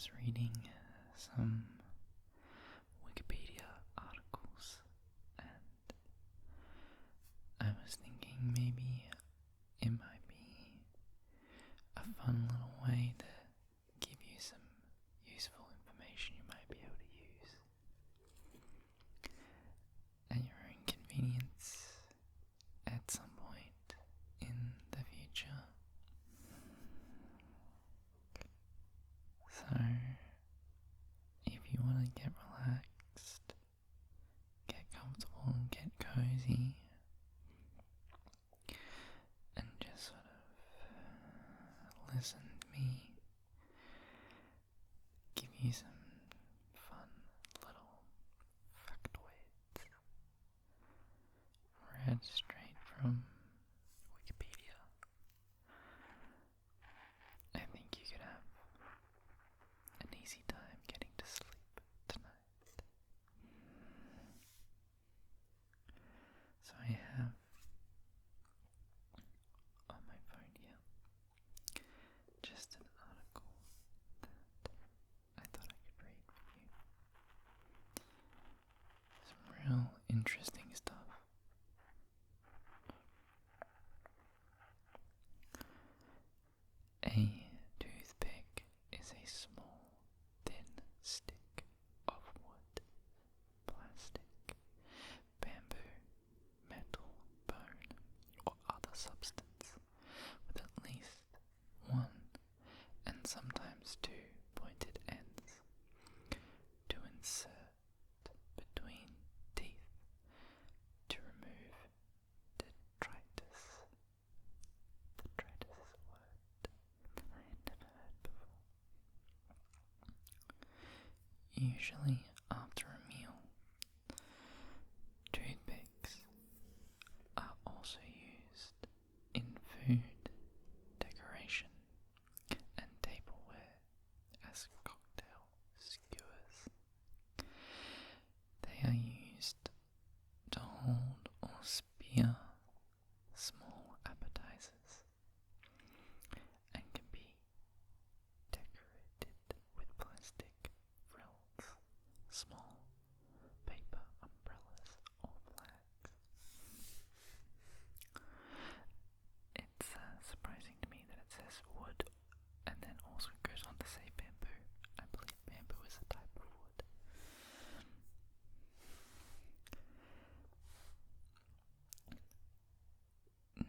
was reading some Wikipedia articles and I was thinking maybe it might be a fun little way to give you some useful information you might be able to use at your own convenience at some point in the future. So, if you want to get relaxed, get comfortable and get cozy, and just sort of listen to me give you some fun little factoids read straight from Wikipedia, I think you could have an easy time getting to sleep tonight. So I have on my phone here just an article that I thought I could read for you. Some real interesting stuff. A toothpick is a small, thin stick of wood, plastic, bamboo, metal, bone, or other substance with at least one and sometimes two pointed ends to insert between teeth to remove detritus. Detritus is a word I had never heard before. Usually after a meal, toothpicks are also used in food decoration and tableware as cocktail skewers. They are used to hold or spear small appetizers and can be decorated with plastic frills, small paper umbrellas or flags. It's surprising to me that it says wood and then also goes on to say bamboo. I believe bamboo is a type of wood.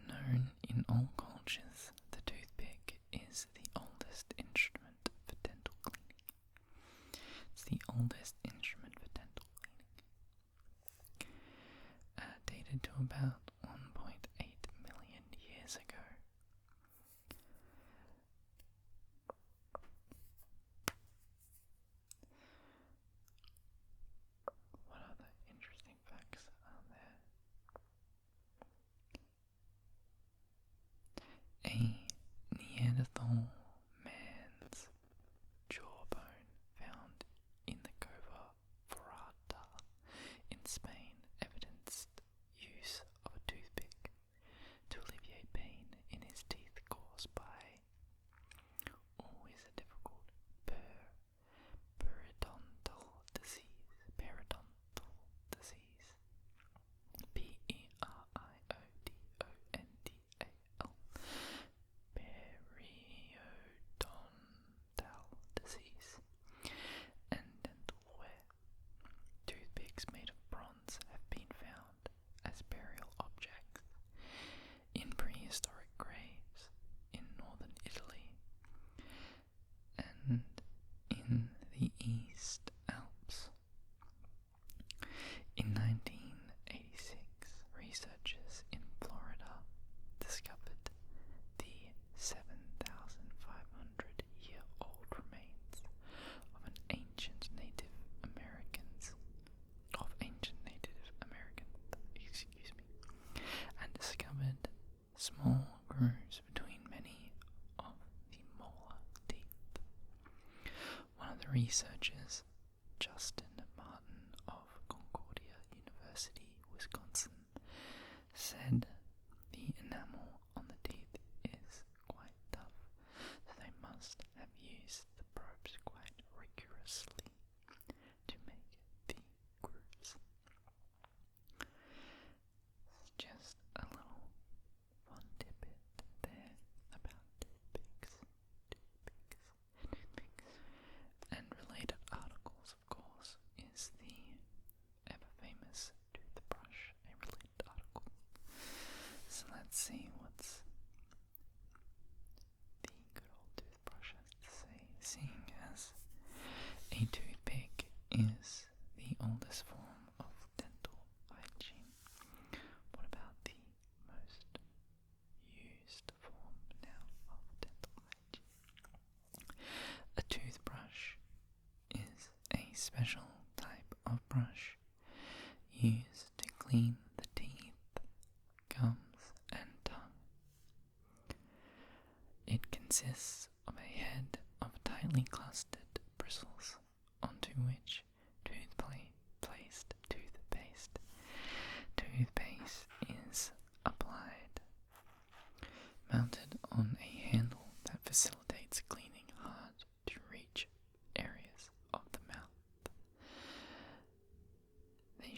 Known in all cultures, the toothpick is the oldest instrument for dental cleaning. It's the oldest instrument for dental cleaning. Dated to about 1.8 million years ago. What other interesting facts are there? A Neanderthal man's jawbone found in the Cova Forada in Spain evidenced use of a toothpick to alleviate pain in his teeth caused by always a difficult periodontal disease. Periodontal disease. Periodontal. Periodontal disease and dental wear. Toothpicks made of bronze have been found as burial objects in prehistoric graves in northern Italy and in the East Alps. In 1986, researchers in Florida discovered the 7,500-year-old remains of ancient Native Americans, and discovered small grooves between many of the molar teeth. One of the researchers, Justin Martin of Concordia University, Wisconsin, said the enamel on the teeth is quite tough, so they must have used the probes quite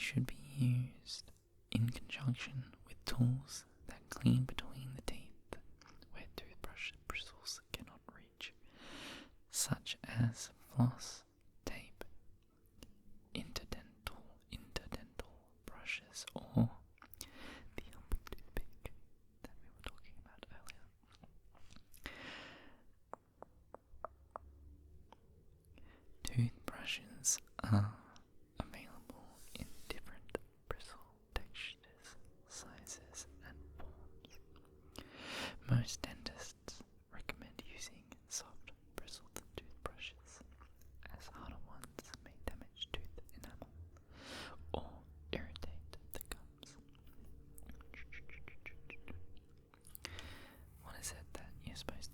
should be used in conjunction with tools that clean between the teeth where toothbrush bristles cannot reach, such as floss, tape, interdental brushes, or the humble toothpick that we were talking about earlier. Toothbrushes are available in different bristle textures, sizes, and forms. Most dentists recommend using soft bristled toothbrushes, as harder ones may damage tooth enamel or irritate the gums. What is it that you're supposed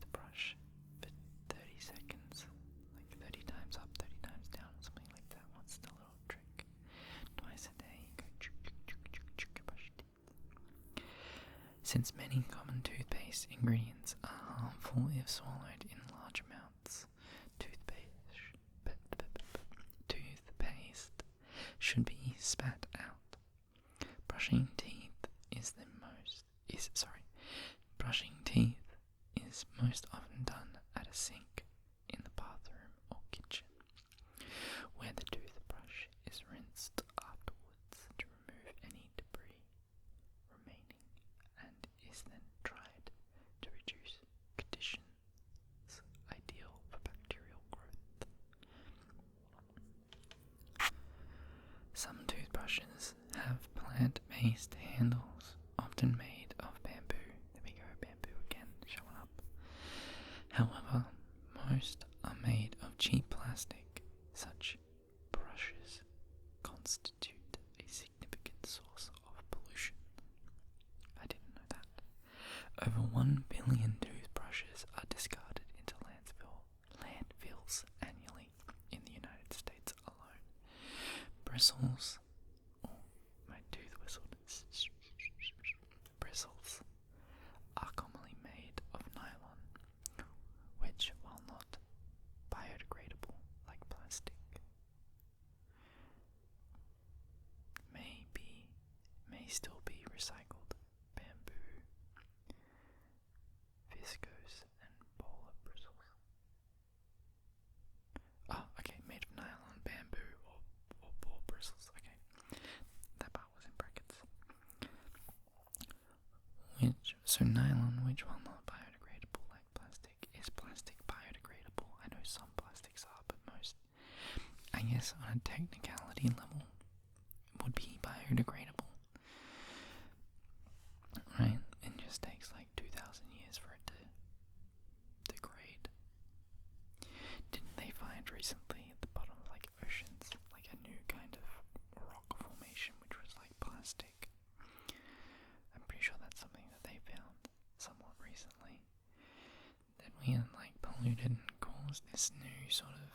to brush for 30 seconds, like 30 times up, 30 times down, something like that? What's the little trick? Twice a day, go brush your teeth. Since many common toothpaste ingredients are harmful if swallowed in large amounts, toothpaste should be spat out. Brushing teeth is most often done at a sink in the bathroom or kitchen, where the toothbrush is rinsed afterwards to remove any debris remaining, and is then dried to reduce conditions ideal for bacterial growth. Some toothbrushes have plant-based handles, often made of bamboo. There we go, bamboo again, showing up. However, most are made of cheap plastic. Such brushes constitute a significant source of pollution. I didn't know that. Over 1 billion toothbrushes are discarded into landfills annually in the United States alone. Bristles, my tooth whistled. Bristles are commonly made of nylon, which, while not biodegradable like plastic, may still be recycled. Bamboo, viscose, and polar bristles. Okay, made of nylon, bamboo, or boar bristles. Okay, that part was in brackets. So nylon, which while not biodegradable like plastic, is plastic biodegradable? I know some plastics are, but most, I guess on a technicality level, would be biodegradable. Right? It just takes like 2,000 years for it to degrade. Didn't they find recently at the bottom of like oceans, like a new kind of rock formation which was like plastic? I'm pretty sure that's something that they found somewhat recently, that we had like polluted and caused this new sort of,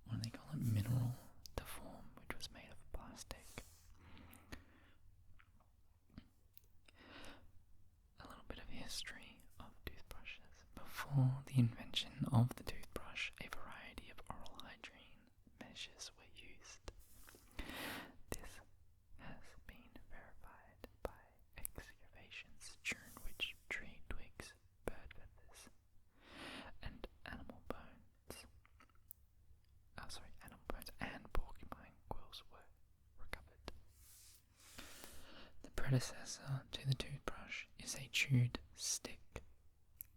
what do they call it, mineral to form, which was made of plastic. A little bit of history of toothbrushes. Before the invention of the toothbrush, a variety of oral hygiene measures were used. This has been verified by excavations during which tree twigs, bird feathers, and animal bones and porcupine quills were recovered. The predecessor to the toothbrush is a chewed stick.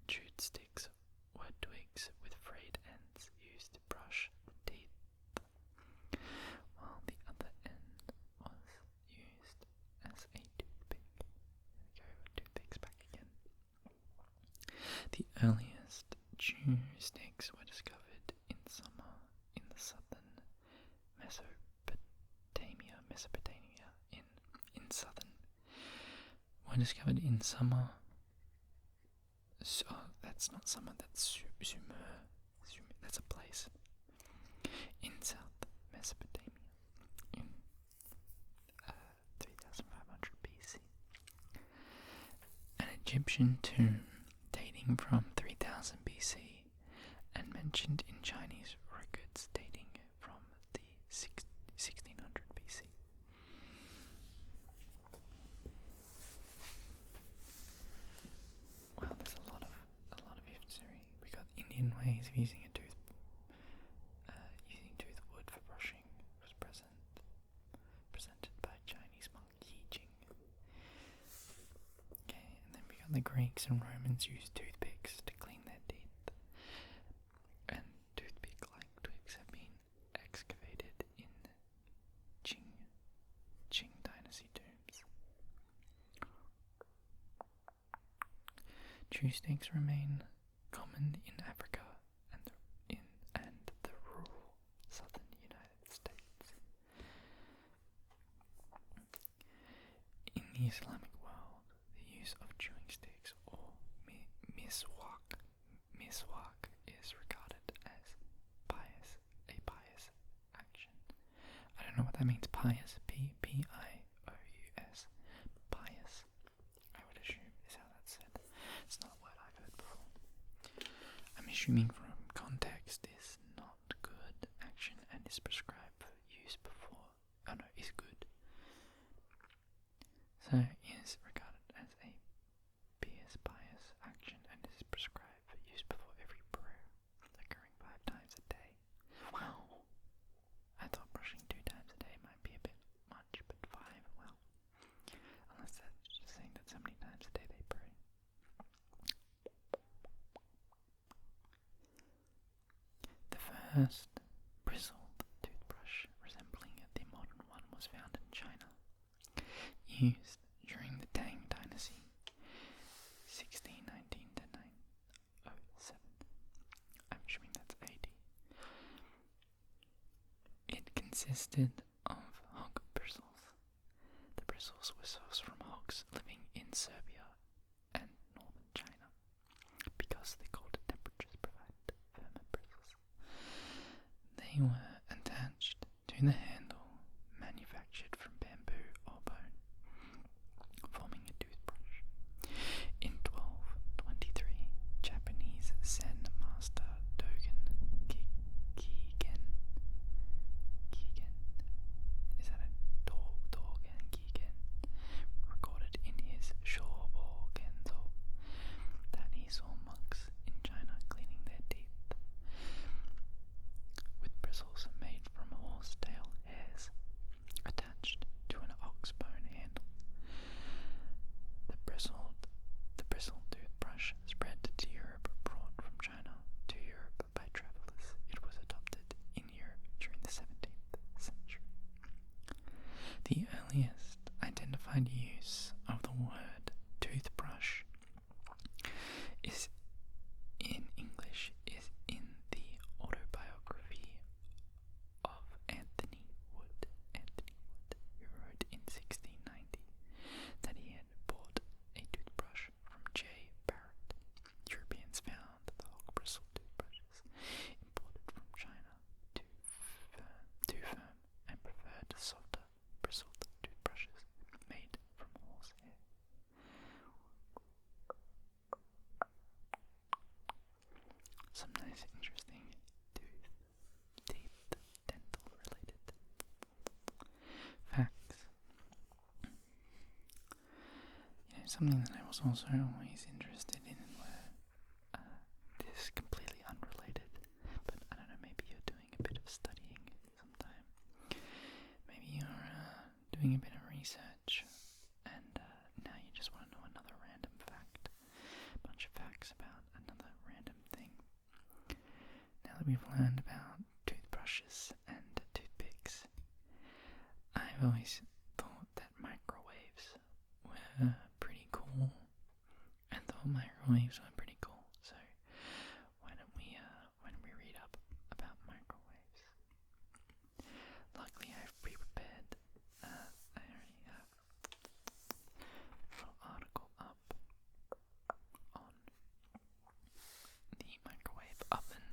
Chewed sticks were twigs with frayed ends used to brush the teeth, while the other end was used as a toothpick. There we go, toothpicks back again. The earliest chew sticks were discovered in summer in the southern Mesopotamia in southern. Were discovered in summer. So, that's not summer, that's Sumer. That's a place in South Mesopotamia in 3500 BC. An Egyptian tomb dating from 3000 BC and mentioned in Chinese records dating from the 1600s using toothwood for brushing was presented by Chinese monk Yi Jing. Okay, and then we got the Greeks and Romans used toothpicks to clean their teeth. And toothpick-like twigs have been excavated in Qing dynasty tombs. Chew sticks remain common in Africa and the rural southern United States. In the Islamic world, the use of chewing sticks or miswak is regarded as a pious action. I don't know what that means. Pious, P-I-O-U-S, pious. I would assume is how that's said. It's not a word I've heard before. I'm assuming from context is not good action and is prescribed for use before. Oh no, is good. So is regarded as a pious action and is prescribed for use before every prayer, occurring 5 times a day. Wow! I thought brushing 2 times a day might be a bit much, but 5, well, unless that's just saying that so many times a day they pray. The first bristled toothbrush resembling the modern one was found in China, used during the Tang Dynasty, 1619 to 907. I'm assuming that's AD. It consisted of hog bristles. The bristles were sourced from hogs living in Serbia and northern China, because the colder temperatures provided firmer bristles. They were attached to the handle, manufactured from bamboo or bone, forming a toothbrush. In 1223, Japanese Zen master Dogen Kigen, is that a Dogen Kigen, recorded in his Shobo Genzo that he saw monks in China cleaning their teeth with bristles made from horsetail hairs attached to an ox bone handle. The bristled toothbrush spread to Europe, brought from China to Europe by travelers. It was adopted in Europe during the 17th century. The earliest identified use of the word toothbrush is in English is in the autobiography of Anthony Wood, who wrote in 1690 that he had bought a toothbrush from J. Barrett. Europeans found the hog-bristled toothbrushes imported from China too firm and preferred softer bristled toothbrushes made from horsehair. Some nice, interesting teeth, dental related facts. Something that I was also always interested in were this is completely unrelated, but I don't know, maybe you're doing a bit of studying sometime. Maybe you're doing a bit of research and now you just want to know another random fact. A bunch of facts about another random thing. Now that we've learned about toothbrushes and toothpicks, I've always thought that microwaves were pretty cool. I thought microwaves were pretty cool, so why don't we read up about microwaves? Luckily I've pre-prepared, I already have a little article up on the microwave oven.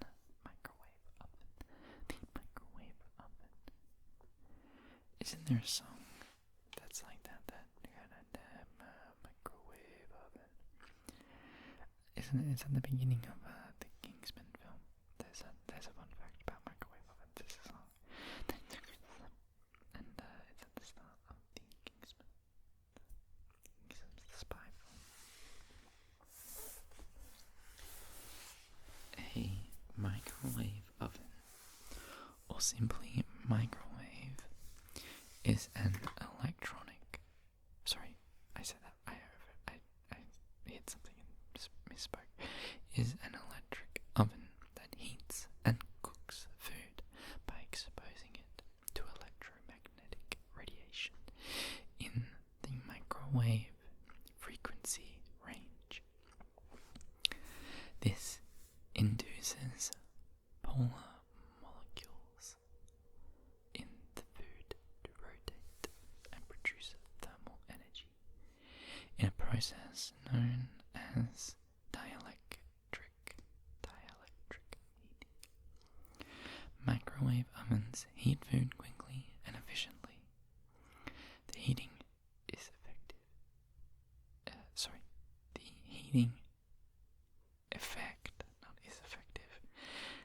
Isn't there a song that's like that? That microwave oven. Isn't it? It's at the beginning of the Kingsman film. There's a fun fact about microwave ovens. There's a song, and it's at the start of the Kingsman. The spy film. A microwave simply, microwave is an electronic. Sorry, I said that. I hit something and misspoke. Is an electric oven that heats and cooks food by exposing it to electromagnetic radiation in the microwave frequency range. This induces polar molecules in the food to rotate and produce thermal energy in a process known as dielectric heating. Microwave ovens heat food quickly and efficiently. The heating is effective.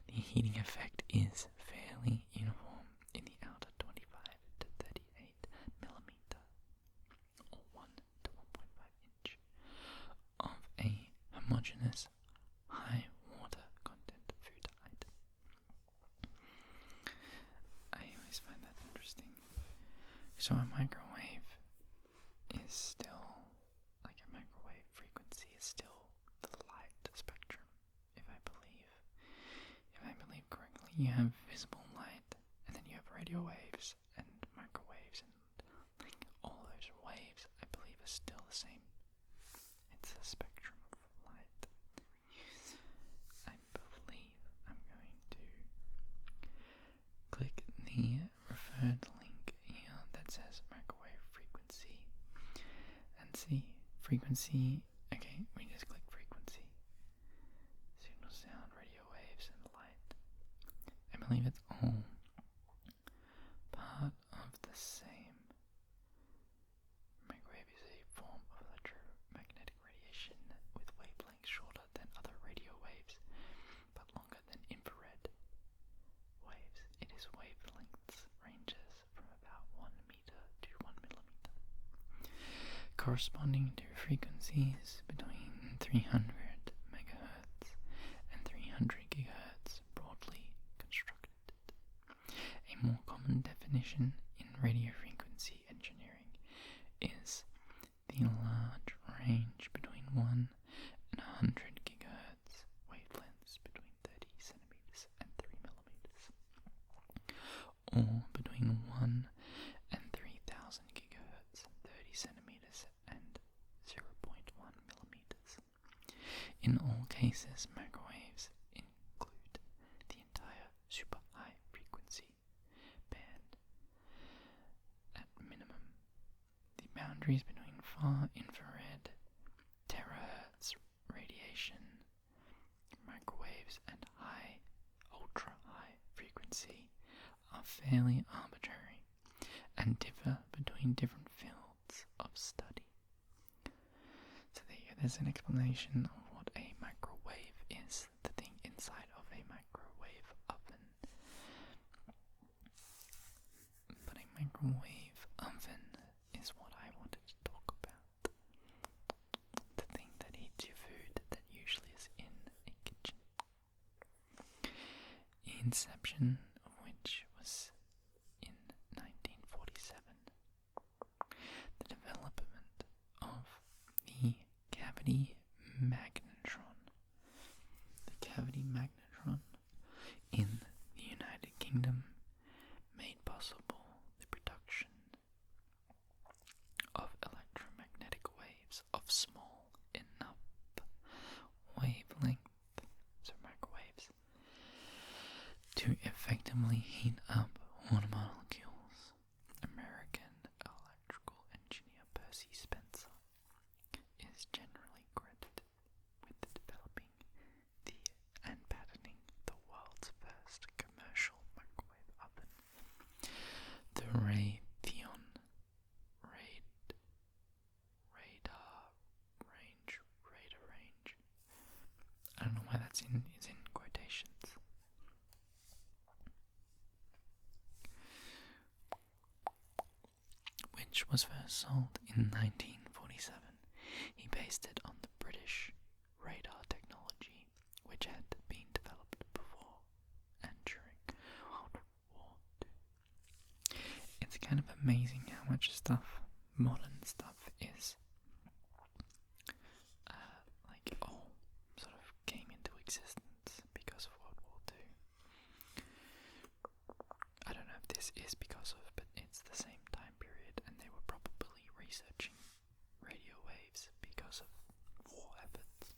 The heating effect is fairly uniform in the outer 25 to 38 millimeter or 1 to 1.5 inch of a homogeneous high water content food item. I always find that interesting. So a microwave is still, like a microwave frequency is still the light spectrum, if I believe correctly. You have visible light, and then you have radio waves and microwaves, and like all those waves, I believe, are still the same. It's a spectrum of light. I believe I'm going to click the referred link here that says microwave frequency and see frequency. Okay, we just click frequency. Signal, sound, radio waves, and light. I believe it's all part of the same. Microwave is a form of electromagnetic radiation with wavelengths shorter than other radio waves, but longer than infrared waves. It is wavelengths ranges from about 1 meter to 1 millimeter, corresponding to frequencies between 300 megahertz and 300 gigahertz, broadly constructed. A more common definition in radio frequency engineering is the large range between 1 and 100 gigahertz wavelengths between 30 centimeters and 3 millimeters, or between 1 and 3000 gigahertz, 30 centimeters and 0.1 millimeters. In all cases, microwaves include the entire super high frequency band. At minimum, the boundaries between far infrared, terahertz radiation, microwaves, and ultra high frequency are fairly arbitrary and differ between different fields of study. So there's an explanation of what a microwave is, the thing inside of a microwave oven. But a microwave oven is what I wanted to talk about. The thing that heats your food that usually is in a kitchen. The inception of which was in 1947. The development of the cavity magnetron. The cavity magnetron in the United Kingdom made possible the production of electromagnetic waves of small enough wavelength, so microwaves, to effectively heat up water molecules. American electrical engineer Percy Spencer is generally credited with developing and patenting the world's first commercial microwave oven, the Raytheon radar range. I don't know why it's in quotations. Which was first sold in 1947. He based it on the British radar technology, which had been developed before and during World War amazing how much stuff, modern stuff, is all sort of came into existence because of World War II. I don't know if this is because of, but it's the same time period, and they were probably researching radio waves because of war efforts.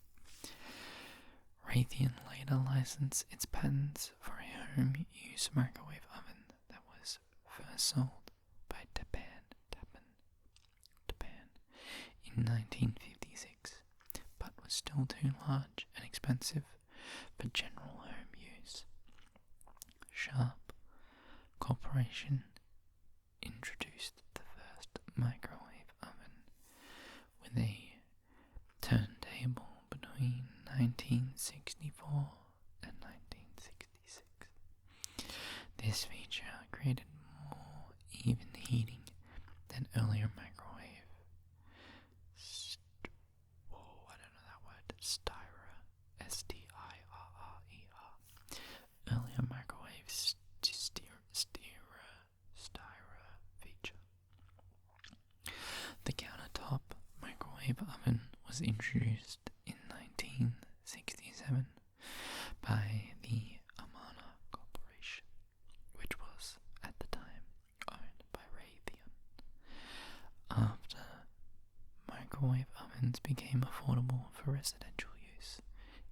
Raytheon later licensed its patents for a home-use microwave oven that was first sold by Japan in 1956, but was still too large and expensive for general home use. Sharp Corporation introduced the first microwave oven with a turntable between 1964 and 1966. This feature created more even heating than earlier microwave earlier microwave styra feature. The countertop microwave oven was introduced in 1967 by the Amana Corporation, which was at the time owned by Raytheon. After microwave ovens became affordable for residential use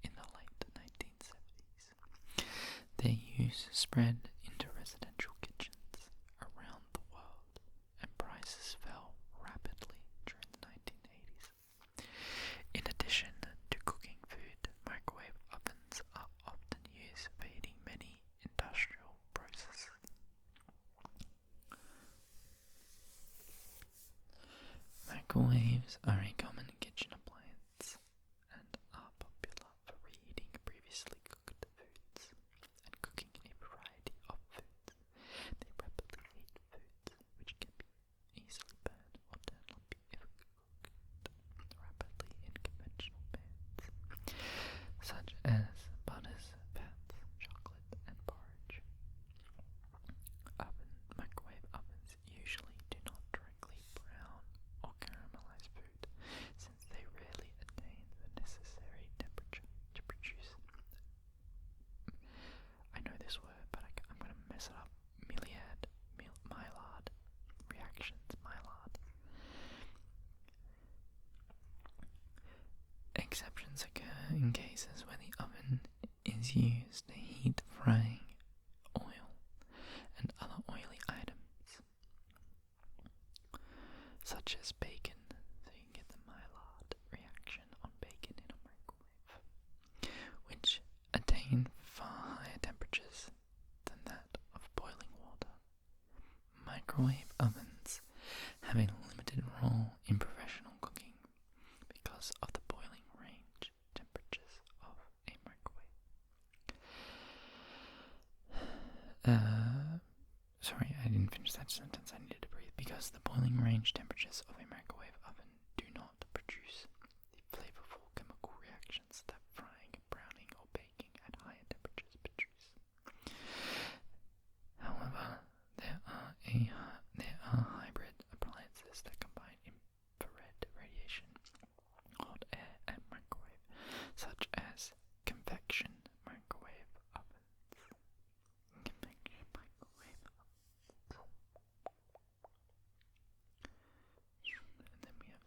in the late 1970s, their use spread into residential kitchens around the world, and prices fell rapidly during the 1980s. In addition to cooking food, microwave ovens are often used for heating many industrial processes. Microwaves are a common kitchen appliance and are popular for reheating previously cooked foods and cooking a variety of foods. They rapidly heat foods which can be easily burned or turn lumpy if cooked rapidly in conventional pans, such as butters, fats, chocolate, and porridge. Microwave ovens usually do not directly brown or caramelize food, since they rarely attain the necessary temperature to produce. I know this word, but I'm going to mess it up. Maillard reactions. Maillard. Exceptions occur in cases where the oven is used to heat frying oil and other oily items, such as bacon, so you can get the Maillard reaction on bacon in a microwave, which attain far higher temperatures than that of boiling water. Microwave ovens have a limited role in professional cooking because of the boiling range temperatures of a microwave. Sorry, I didn't finish that sentence. I needed to breathe. Because the boiling range temperatures of a microwave oven do not produce the flavorful chemical reactions that frying, browning, or baking at higher temperatures produce. However, there are hybrid appliances that combine infrared radiation, hot air, and microwave, such as convection microwave ovens. And then we have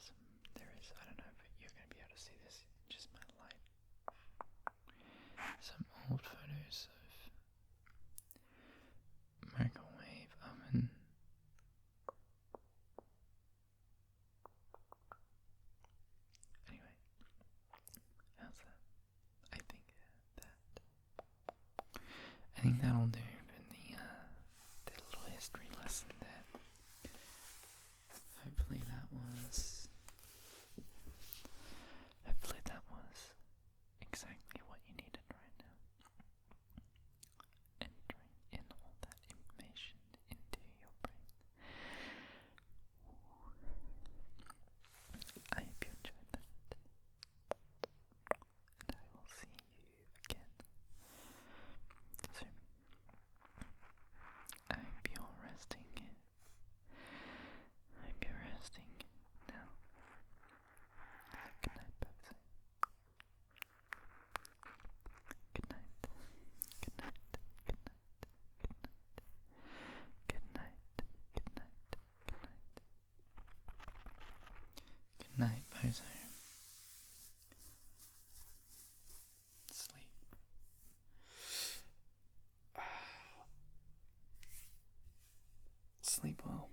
hope so. Sleep. Sleep well.